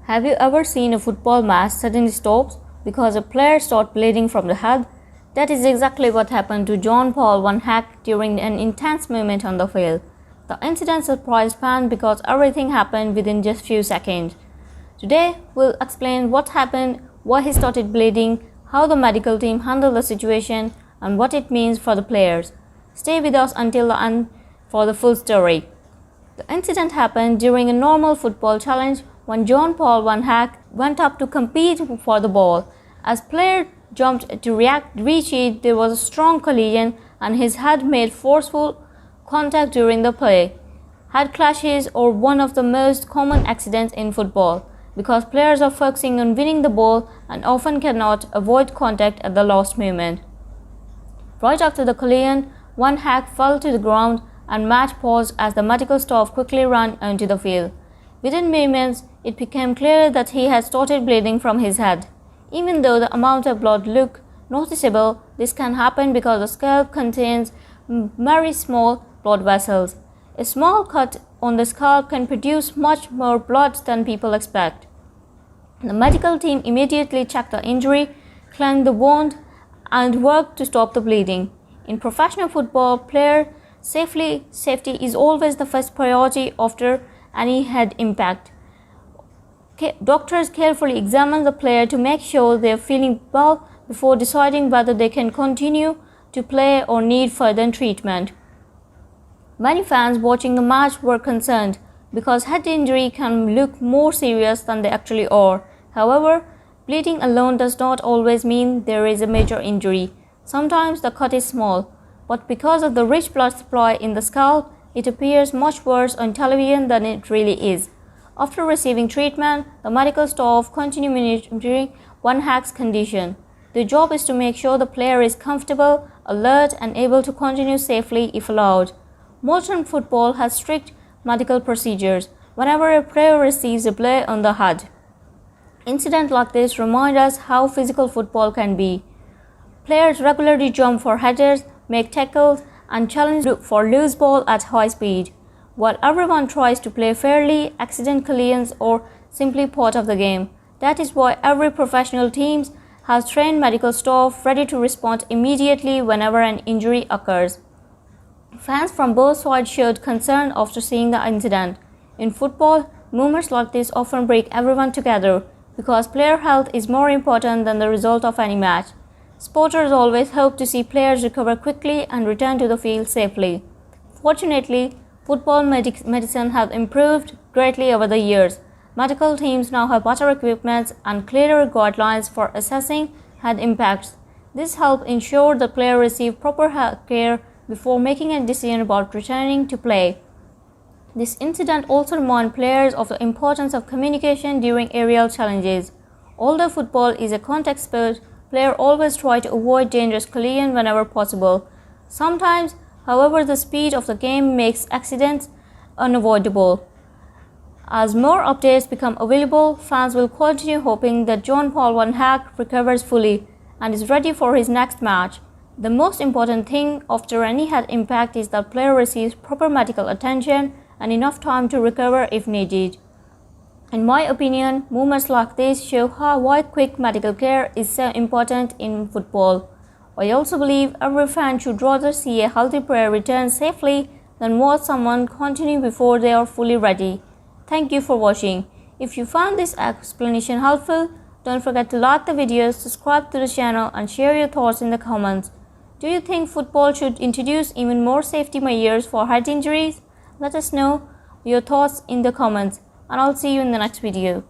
Have you ever seen a football match suddenly stops because a player starts bleeding from the head? That is exactly what happened to Paul van Hecke during an intense moment on the field. The incident surprised fans because everything happened within just few seconds. Today, we'll explain what happened, why he started bleeding, how the medical team handled the situation, and what it means for the players. Stay with us until the end for the full story. The incident happened during a normal football challenge when Paul van Hecke went up to compete for the ball. As player jumped to reach it, there was a strong collision and his head made forceful contact during the play. Head clashes are one of the most common accidents in football because players are focusing on winning the ball and often cannot avoid contact at the last moment. Right after the collision, Van Hecke fell to the ground and match paused as the medical staff quickly ran onto the field. Within moments, it became clear that he had started bleeding from his head. Even though the amount of blood looked noticeable, this can happen because the scalp contains very small blood vessels. A small cut on the scalp can produce much more blood than people expect. The medical team immediately checked the injury, cleaned the wound, and worked to stop the bleeding. In professional football, player safety is always the first priority after any head impact. Doctors carefully examine the player to make sure they are feeling well before deciding whether they can continue to play or need further treatment. Many fans watching the match were concerned because head injury can look more serious than they actually are. However, bleeding alone does not always mean there is a major injury. Sometimes the cut is small, but because of the rich blood supply in the scalp, it appears much worse on television than it really is. After receiving treatment, the medical staff continue monitoring Van Hecke's condition. Their job is to make sure the player is comfortable, alert, and able to continue safely if allowed. Modern football has strict medical procedures whenever a player receives a blow on the head. Incidents like this remind us how physical football can be. Players regularly jump for headers, make tackles, and challenge for loose ball at high speed. While everyone tries to play fairly, accident collisions are simply part of the game. That is why every professional team has trained medical staff ready to respond immediately whenever an injury occurs. Fans from both sides showed concern after seeing the incident. In football, moments like this often bring everyone together because player health is more important than the result of any match. Supporters always hope to see players recover quickly and return to the field safely. Fortunately, football medicine has improved greatly over the years. Medical teams now have better equipment and clearer guidelines for assessing head impacts. This helps ensure the player receives proper health care before making a decision about returning to play. This incident also reminds players of the importance of communication during aerial challenges. Although football is a contact sport, players always try to avoid dangerous collision whenever possible. Sometimes, however, the speed of the game makes accidents unavoidable. As more updates become available, fans will continue hoping that Paul van Hecke recovers fully and is ready for his next match. The most important thing after any head impact is that player receives proper medical attention and enough time to recover if needed. In my opinion, moments like this show why quick medical care is so important in football. I also believe every fan should rather see a healthy player return safely than watch someone continue before they are fully ready. Thank you for watching. If you found this explanation helpful, don't forget to like the video, subscribe to the channel, and share your thoughts in the comments. Do you think football should introduce even more safety measures for head injuries? Let us know your thoughts in the comments, and I'll see you in the next video.